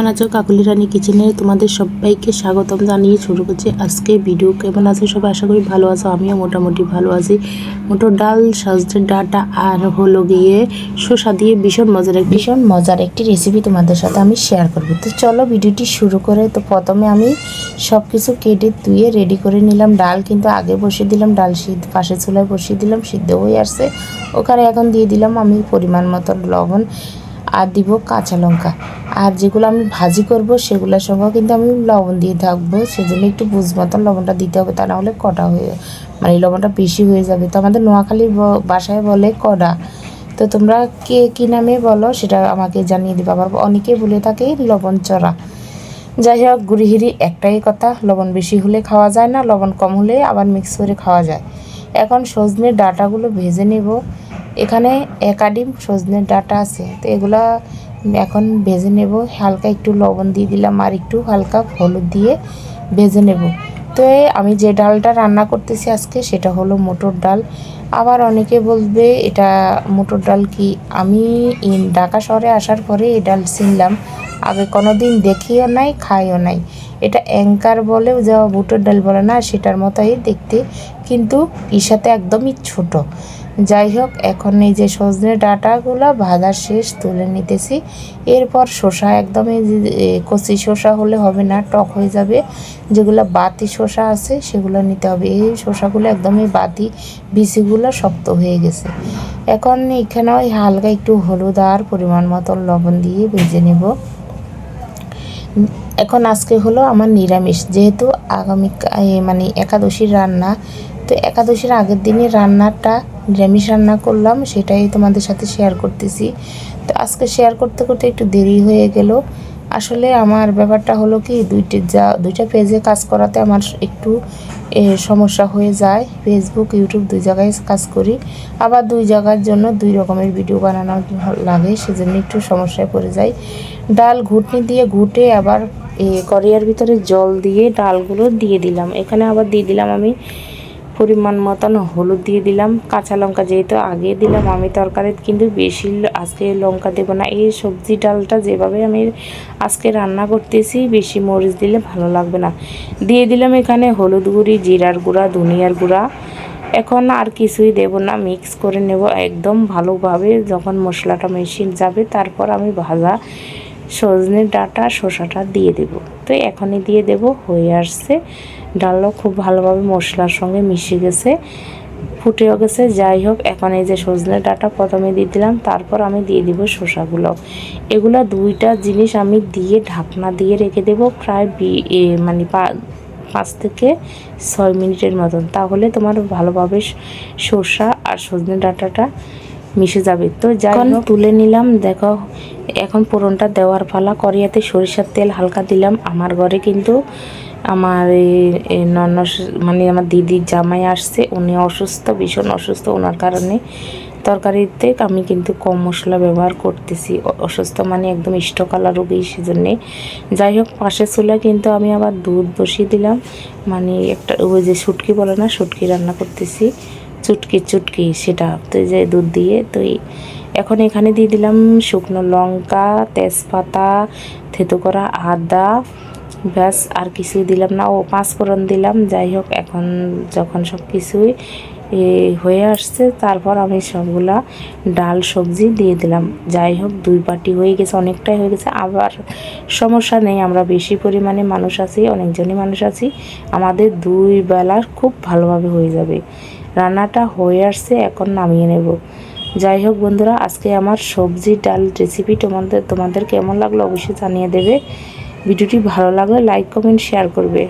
কেমন আছো? কাকুলি রানী কিচেনে তোমাদের সবাইকে স্বাগতম জানিয়ে শুরু করছি আজকে ভিডিও। কেমন আছো সবাই? আশা করি ভালো আছো। আমিও মোটামুটি ভালো আছি। মটর ডাল, সজনের ডাঁটা আর হলো গিয়ে শসা দিয়ে ভীষণ মজার একটি রেসিপি তোমাদের সাথে আমি শেয়ার করবো। তো চলো ভিডিওটি শুরু করে। তো প্রথমে আমি সব কিছু কেটে ধুয়ে রেডি করে নিলাম। ডাল কিন্তু আগে বসিয়ে দিলাম, ডাল পাশে চুলায় বসিয়ে দিলাম, সিদ্ধ হয়ে আসছে। ওখানে এখন দিয়ে দিলাম আমি পরিমাণ মতো লবণ আর দিব কাঁচা লঙ্কা। আর যেগুলো আমি ভাজি করব সেগুলোর সঙ্গেও কিন্তু আমি লবণ দিয়ে থাকবো, সেজন্য একটু বুঝ মতন লবণটা দিতে হবে, তা না হলে কড়া হয়ে মানে লবণটা বেশি হয়ে যাবে। তো আমাদের নোয়াখালীর বাসায় বলে কড়া। তো তোমরা কে কী নামে বলো সেটা আমাকে জানিয়ে দিবে। আবার অনেকে বলে থাকে লবণ চড়া। যাই হোক, গুড়িহিরি একটাই কথা, লবণ বেশি হলে খাওয়া যায় না, লবণ কম হলে আবার মিক্স করে খাওয়া যায়। এখন সজনের ডাঁটাগুলো ভেজে নেব। এখানে একাডিম সজনের ডাঁটা আছে, তো এগুলা এখন ভেজে নেব। হালকা একটু লবণ দিয়ে দিলাম আর একটু হালকা হলুদ দিয়ে ভেজে নেব। তো আমি যে ডালটা রান্না করতেছি আজকে সেটা হলো মটর ডাল। আবার অনেকে বলবে এটা মটর ডাল কি, আমি ঢাকা শহরে আসার পরে এই ডাল চিনলাম, আগে কোনো দিন দেখিও নাই খাইও নাই। এটা অ্যাঙ্কার বলে, যা বুটের ডাল বলে না, সেটার মতোই দেখতে, কিন্তু এর সাথে একদমই ছোট। যাই হোক, এখন এই যে সজনে ডাঁটাগুলো ভাজা শেষ, তুলে নিতেছি। এরপর শসা, একদম এই যে কচি শসা হলে হবে না, টক হয়ে যাবে। যেগুলো বাতি শসা আছে সেগুলো নিতে হবে। এই শসাগুলো একদমই বাতি, বিচিগুলো শক্ত হয়ে গেছে। এখন এখানে ওই হালকা একটু হলুদ আর পরিমাণ মতো লবণ দিয়ে ভেজে নেব। এখন আজকে হলো আমার নিরামিষ, যেহেতু আগামী মানে একাদশীর রান্না। তো একাদশীর আগের দিনে রান্নাটা নিরামিষ রান্না করলাম, সেটাই তোমাদের সাথে শেয়ার করতেছি। তো আজকে শেয়ার করতে করতে একটু দেরি হয়ে গেল। আসলে আমার ব্যাপারটা হলো কি, দুইটা পেজে কাজ করাতে আমার একটু সমস্যা হয়ে যায়। ফেসবুক, ইউটিউব দুই জায়গায় কাজ করি, আবার দুই জায়গার জন্য দুই রকমের ভিডিও বানানো লাগে, সেজন্য একটু সমস্যায় পড়ে যাই। ডাল ঘুটনি দিয়ে ঘুটে আবার কড়াইয়ের ভিতরে জল দিয়ে ডালগুলো দিয়ে দিলাম। এখানে আবার দিয়ে দিলাম আমি পরিমাণ মতন হলুদ দিয়ে দিলাম, কাঁচা লঙ্কা যেহেতু আগে দিলাম। আমি তরকারি কিন্তু বেশি আজকে লঙ্কা দেবো না। এই সবজি ডালটা যেভাবে আমি আজকে রান্না করতেছি, বেশি মরিচ দিলে ভালো লাগবে না। দিয়ে দিলাম এখানে হলুদ গুঁড়ি, জিরার গুঁড়া, ধনিয়ার গুঁড়া। এখন আর কিছুই দেব না, মিক্স করে নেব একদম ভালোভাবে। যখন মশলাটা মিশে যাবে, তারপর আমি ভাজা সজনে ডাঁটা শসাটা দিয়ে দেব। তো এখনই দিয়ে দেব, হয়ে আসছে। ডালও খুব ভালোভাবে মশলার সঙ্গে মিশে গেছে, ফুটেও গেছে। যাই হোক, এখন এই যে সজনে ডাঁটা প্রথমে দিয়ে দিলাম, তারপর আমি দিয়ে দিব শসাগুলো। এগুলো দুইটা জিনিস আমি দিয়ে ঢাকনা দিয়ে রেখে দেব প্রায় মানে 5 থেকে 6 মিনিটের মতন। তাহলে তোমার ভালোভাবে শসা আর সজনে ডাঁটাটা মিশে যাবে। তো যাই হোক, তুলে নিলাম। দেখো, এখন ফোড়নটা দেওয়ার পালা। কড়াইতে সরিষার তেল হালকা দিলাম। আমার ঘরে কিন্তু আমার মানে আমার দিদির জামাই আসছে, উনি অসুস্থ, ভীষণ অসুস্থ। ওনার কারণে তরকারিতে আমি কিন্তু কম মশলা ব্যবহার করতেছি। অসুস্থ মানে একদম স্টোকালা রোগী, সেজন্যে। যাই হোক, পাশের চুলায় কিন্তু আমি আবার দুধ বসিয়ে দিলাম, মানে একটা ওই যে শুটকি বলে না, শুটকি রান্না করতেছি, চুটকি সেটা। তো যে দুধ দিয়ে, তো এখন এখানে দিয়ে দিলাম শুকনো লঙ্কা, তেজপাতা, থেতো করা আদা, ব্যাস আর কিছুই দিলাম না। 5 ফোড়ন দিলাম। যাই হোক, এখন যখন সব কিছুই হয়ে আসছে, তারপর আমি সবগুলা ডাল সবজি দিয়ে দিলাম। যাই হোক, 2 বাটি হয়ে গেছে, অনেকটাই হয়ে গেছে। আবার সমস্যা নেই, আমরা বেশি পরিমাণে মানুষ আছি, অনেকজনই মানুষ আছি, আমাদের 2 বেলা খুব ভালোভাবে হয়ে যাবে। রান্নাটা হয়ে আসছে, এখন নামিয়ে নেব। যাই হোক বন্ধুরা, আজকে আমার সবজি ডাল রেসিপি তোমাদের কেমন লাগলো অবশ্যই জানিয়ে দেবে। ভিডিওটি ভালো লাগলে লাইক, কমেন্ট, শেয়ার করবে।